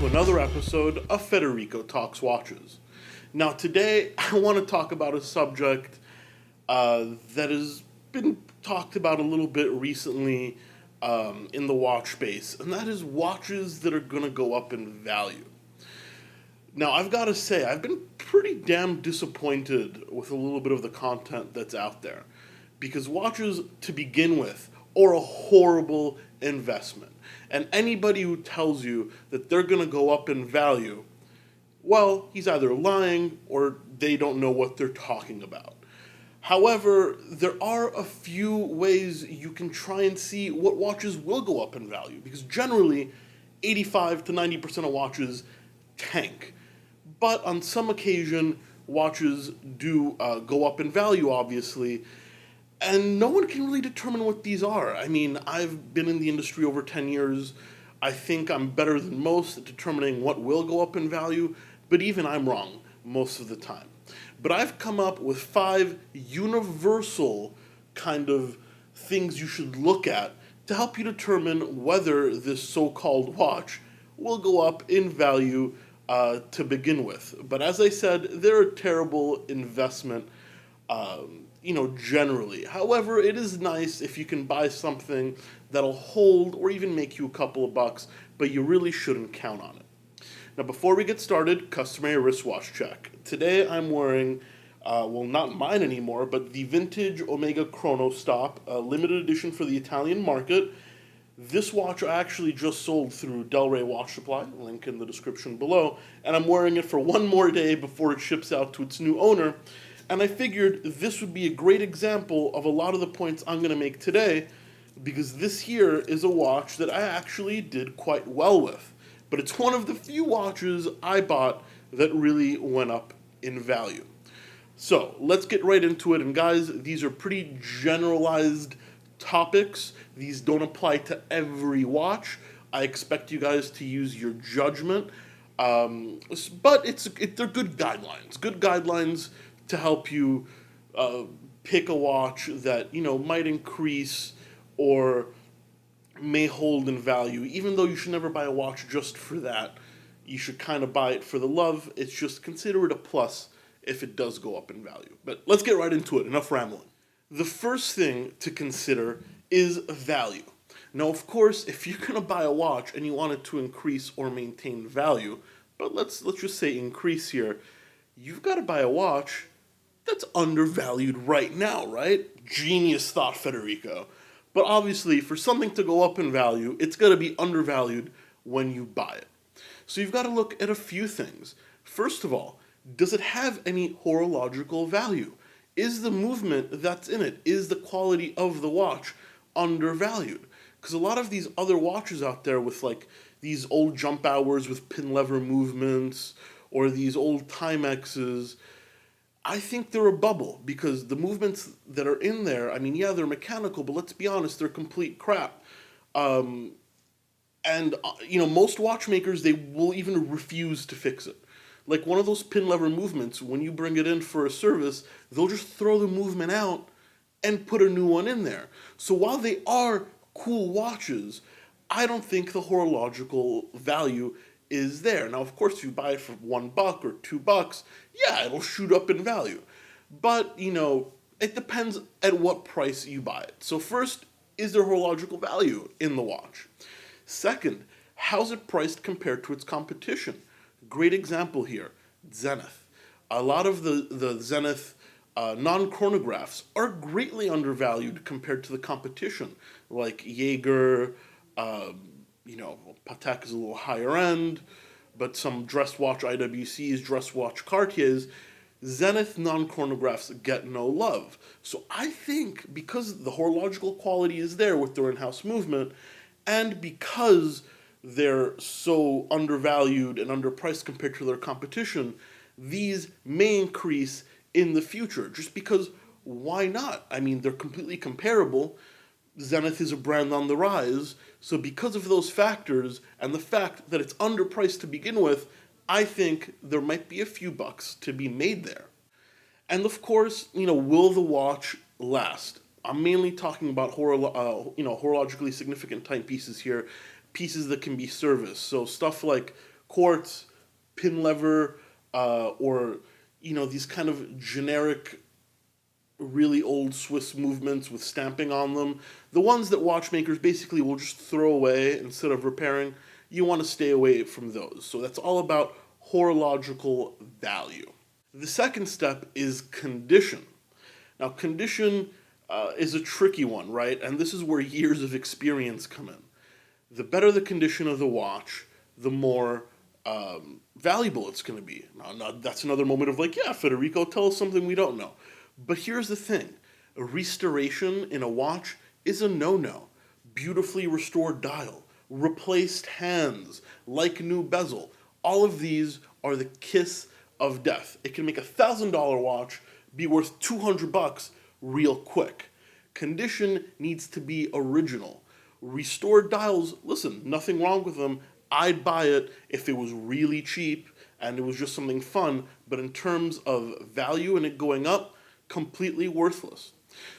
another episode of Federico Talks Watches. Now today I want to talk about a subject that has been talked about a little bit recently in the watch space, and that is watches that are going to go up in value. Now I've got to say, I've been pretty damn disappointed with a little bit of the content that's out there, because watches, to begin with, are a horrible investment. And anybody who tells you that they're going to go up in value, well, he's either lying or they don't know what they're talking about. However, there are a few ways you can try and see what watches will go up in value, because generally 85 to 90% of watches tank. But on some occasion, watches do go up in value, obviously, and no one can really determine what these are. I mean, I've been in the industry over 10 years. I think I'm better than most at determining what will go up in value, but even I'm wrong most of the time. But I've come up with 5 universal kind of things you should look at to help you determine whether this so-called watch will go up in value to begin with. But as I said, they're a terrible investment, generally. However, it is nice if you can buy something that'll hold or even make you a couple of bucks, but you really shouldn't count on it. Now, before we get started, customary wristwatch check. Today I'm wearing, not mine anymore, but the vintage Omega Chrono Stop, limited edition for the Italian market. This watch I actually just sold through Del Rey Watch Supply, link in the description below, and I'm wearing it for one more day before it ships out to its new owner. And I figured this would be a great example of a lot of the points I'm going to make today, because this here is a watch that I actually did quite well with. But it's one of the few watches I bought that really went up in value. So let's get right into it. And guys, these are pretty generalized topics. These don't apply to every watch. I expect you guys to use your judgment. But they're good guidelines. Good guidelines to help you pick a watch that, might increase or may hold in value. Even though you should never buy a watch just for that, you should kind of buy it for the love. It's just consider it a plus if it does go up in value. But let's get right into it. Enough rambling. The first thing to consider is value. Now, of course, if you're going to buy a watch and you want it to increase or maintain value, but let's just say increase here, you've got to buy a watch that's undervalued right now, right? Genius thought, Federico. But obviously, for something to go up in value, it's going to be undervalued when you buy it. So you've got to look at a few things. First of all, does it have any horological value? Is the movement that's in it, is the quality of the watch undervalued? Because a lot of these other watches out there with like these old jump hours with pin lever movements or these old Timexes, I think they're a bubble, because the movements that are in there, I mean, yeah, they're mechanical, but let's be honest, they're complete crap. Most watchmakers, they will even refuse to fix it. Like one of those pin lever movements, when you bring it in for a service, they'll just throw the movement out and put a new one in there. So while they are cool watches, I don't think the horological value is there. Now, of course, if you buy it for $1 or $2, yeah, it'll shoot up in value. But, it depends at what price you buy it. So first, is there horological value in the watch? Second, how's it priced compared to its competition? Great example here, Zenith. A lot of the Zenith non-chronographs are greatly undervalued compared to the competition, like Jaeger. Patek is a little higher end, but some dress watch IWCs, dress watch Cartiers, Zenith non-chronographs get no love. So I think because the horological quality is there with their in-house movement, and because they're so undervalued and underpriced compared to their competition, these may increase in the future. Just because, why not? I mean, they're completely comparable. Zenith is a brand on the rise, so because of those factors and the fact that it's underpriced to begin with, I think there might be a few bucks to be made there. And of course, will the watch last? I'm mainly talking about horologically significant timepieces here, pieces that can be serviced. So stuff like quartz, pin lever, or these kind of generic, really old Swiss movements with stamping on them, the ones that watchmakers basically will just throw away instead of repairing, you want to stay away from those. So that's all about horological value. The second step is condition. Now, condition is a tricky one, right? And this is where years of experience come in. The better the condition of the watch, the more valuable it's going to be. Now, that's another moment of like, yeah, Federico, tell us something we don't know. But here's the thing. A restoration in a watch is a no-no. Beautifully restored dial, replaced hands, like new bezel. All of these are the kiss of death. It can make a $1,000 watch be worth $200 real quick. Condition needs to be original. Restored dials, listen, nothing wrong with them. I'd buy it if it was really cheap and it was just something fun, but in terms of value and it going up, completely worthless.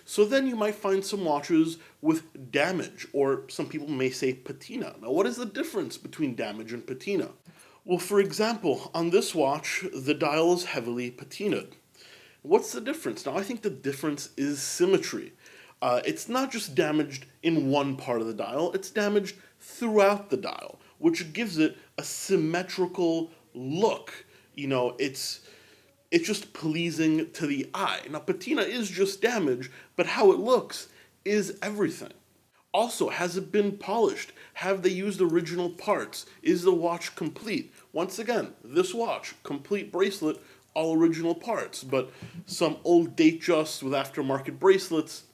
So then you might find some watches with damage, or some people may say patina. Now, what is the difference between damage and patina? Well, for example, on this watch, the dial is heavily patinaed. What's the difference? Now, I think the difference is symmetry. It's not just damaged in one part of the dial, it's damaged throughout the dial, which gives it a symmetrical look. It's just pleasing to the eye. Now, patina is just damage, but how it looks is everything. Also, has it been polished? Have they used original parts? Is the watch complete? Once again, this watch, complete bracelet, all original parts, but some old Datejust with aftermarket bracelets,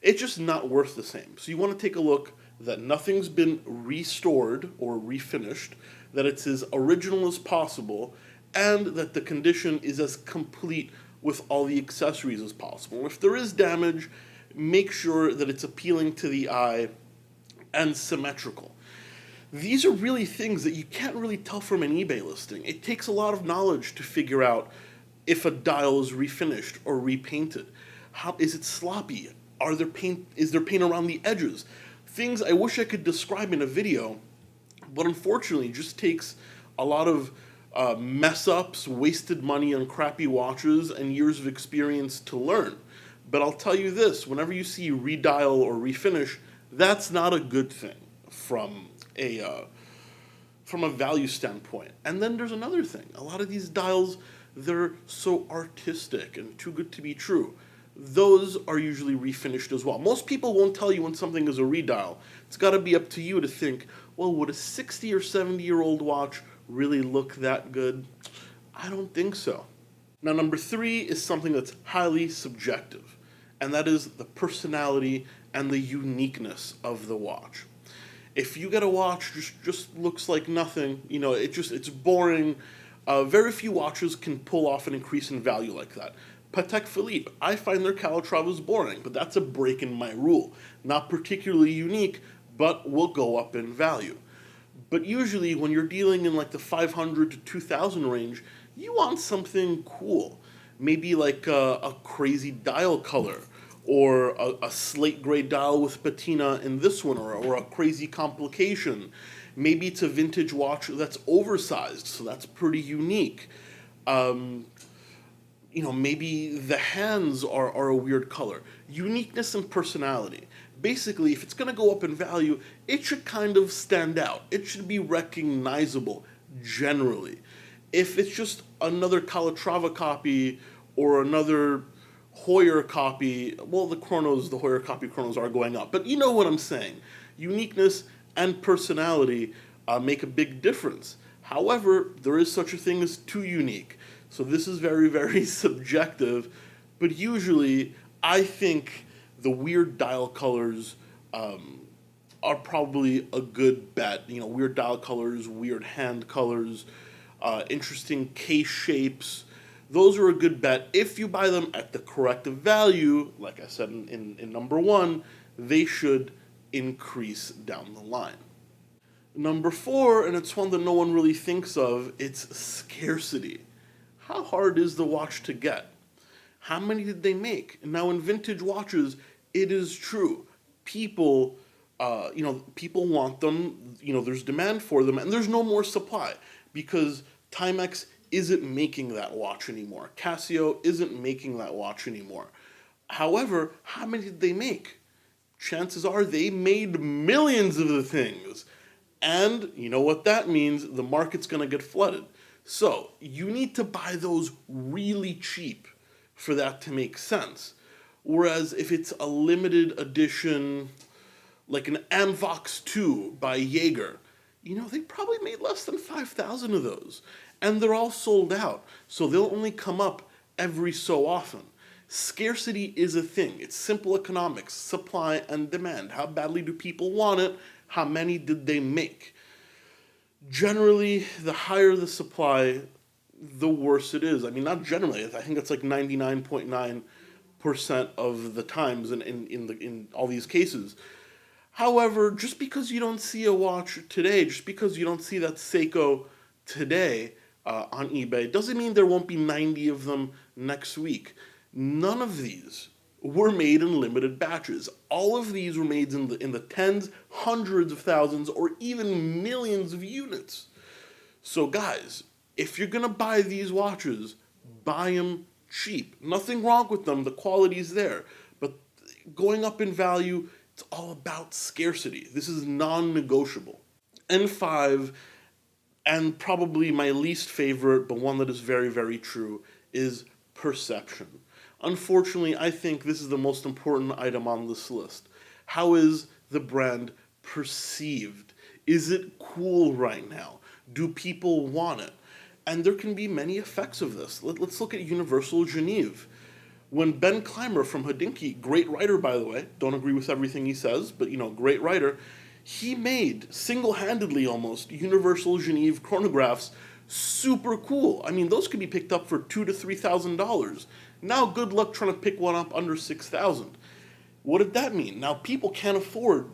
it's just not worth the same. So you want to take a look that nothing's been restored or refinished, that it's as original as possible, and that the condition is as complete with all the accessories as possible. If there is damage, make sure that it's appealing to the eye and symmetrical. These are really things that you can't really tell from an eBay listing. It takes a lot of knowledge to figure out if a dial is refinished or repainted. How is it sloppy? Is there paint around the edges? Things I wish I could describe in a video, but unfortunately it just takes a lot of mess-ups, wasted money on crappy watches, and years of experience to learn. But I'll tell you this, whenever you see redial or refinish, that's not a good thing from a value standpoint. And then there's another thing. A lot of these dials, they're so artistic and too good to be true. Those are usually refinished as well. Most people won't tell you when something is a redial. It's got to be up to you to think, well, would a 60 or 70-year-old watch really look that good? I don't think so. Now, number 3 is something that's highly subjective, and that is the personality and the uniqueness of the watch. If you get a watch just looks like nothing, it's boring, very few watches can pull off an increase in value like that. Patek Philippe, I find their Calatravas boring, but that's a break in my rule. Not particularly unique, but will go up in value. But usually when you're dealing in like the 500 to 2,000 range, you want something cool. Maybe like a crazy dial color, or a slate gray dial with patina in this one, or a crazy complication. Maybe it's a vintage watch that's oversized, so that's pretty unique. Maybe the hands are a weird color. Uniqueness and personality. Basically, if it's going to go up in value, it should kind of stand out. It should be recognizable, generally. If it's just another Calatrava copy or another Hoyer copy, well, the Hoyer copy chronos are going up. But you know what I'm saying. Uniqueness and personality make a big difference. However, there is such a thing as too unique. So this is very, very subjective. But usually, I think the weird dial colors are probably a good bet. Weird dial colors, weird hand colors, interesting case shapes. Those are a good bet. If you buy them at the correct value, like I said in number 1, they should increase down the line. Number 4, and it's one that no one really thinks of, it's scarcity. How hard is the watch to get? How many did they make? And now in vintage watches, it is true. People want them, there's demand for them, and there's no more supply. because Timex isn't making that watch anymore. Casio isn't making that watch anymore. However, how many did they make? Chances are they made millions of the things. And you know what that means? The market's going to get flooded. So you need to buy those really cheap for that to make sense. Whereas if it's a limited edition, like an Amvox 2 by Jaeger, they probably made less than 5,000 of those. And they're all sold out. So they'll only come up every so often. Scarcity is a thing. It's simple economics, supply and demand. How badly do people want it? How many did they make? Generally, the higher the supply, the worse it is. I mean, not generally. I think it's like 99.9% of the times in all these cases. However, just because you don't see a watch today, just because you don't see that Seiko today on eBay, doesn't mean there won't be 90 of them next week. None of these were made in limited batches. All of these were made in the tens, hundreds of thousands, or even millions of units. So guys, if you're gonna buy these watches, buy them cheap. Nothing wrong with them, the quality's there. But going up in value, it's all about scarcity. This is non-negotiable. And 5, and probably my least favorite, but one that is very, very true, is perception. Unfortunately, I think this is the most important item on this list. How is the brand perceived? Is it cool right now? Do people want it? And there can be many effects of this. Let's look at Universal Genève. When Ben Clymer from Hodinkee, great writer by the way, don't agree with everything he says, but great writer, he made, single-handedly almost, Universal Genève chronographs super cool. I mean, those could be picked up for $2,000 to $3,000. Now, good luck trying to pick one up under $6,000. What did that mean? Now, people can't afford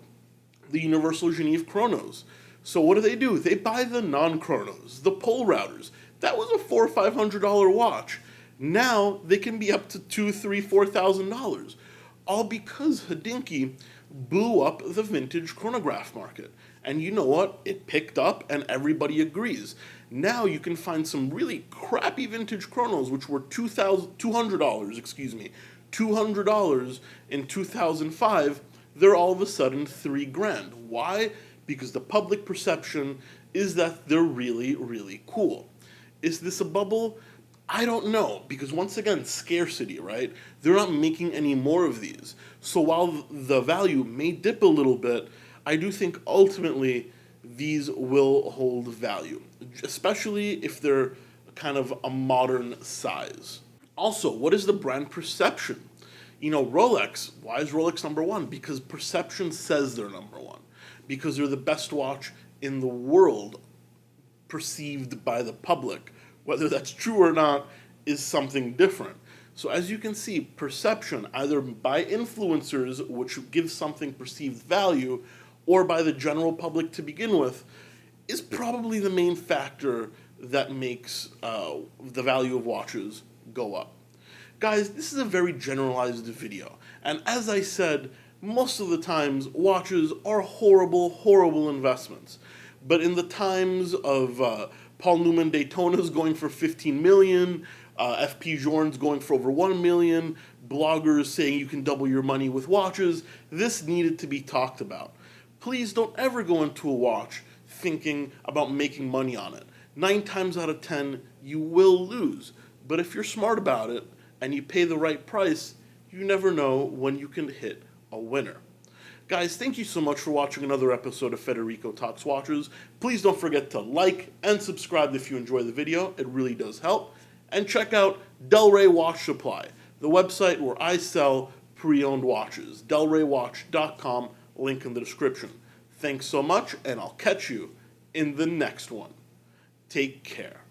the Universal Genève chronos. So what do? They buy the non-chronos, the pole routers. That was a $400 or $500 watch. Now, they can be up to $2,000, $3,000, $4,000. All because Hodinkee blew up the vintage chronograph market. And you know what? It picked up and everybody agrees. Now you can find some really crappy vintage chronos which were $200, $200 in 2005. They're all of a sudden $3,000. Why? Because the public perception is that they're really, really cool. Is this a bubble? I don't know, because once again, scarcity, right? They're not making any more of these. So while the value may dip a little bit, I do think ultimately these will hold value, especially if they're kind of a modern size. Also, what is the brand perception? Rolex, why is Rolex number 1? Because perception says they're number 1. Because they're the best watch in the world, perceived by the public. Whether that's true or not is something different. So as you can see, perception, either by influencers, which gives something perceived value, or by the general public to begin with, is probably the main factor that makes the value of watches go up. Guys, this is a very generalized video, and as I said, most of the times watches are horrible, horrible investments. But in the times of Paul Newman Daytona's going for 15 million, FP Journe's going for over 1 million, bloggers saying you can double your money with watches, this needed to be talked about. Please don't ever go into a watch thinking about making money on it. 9 times out of 10, you will lose. But if you're smart about it and you pay the right price, you never know when you can hit a winner. Guys, thank you so much for watching another episode of Federico Talks Watches. Please don't forget to like and subscribe if you enjoy the video. It really does help. And check out Delray Watch Supply, the website where I sell pre-owned watches. DelrayWatch.com, link in the description. Thanks so much, and I'll catch you in the next one. Take care.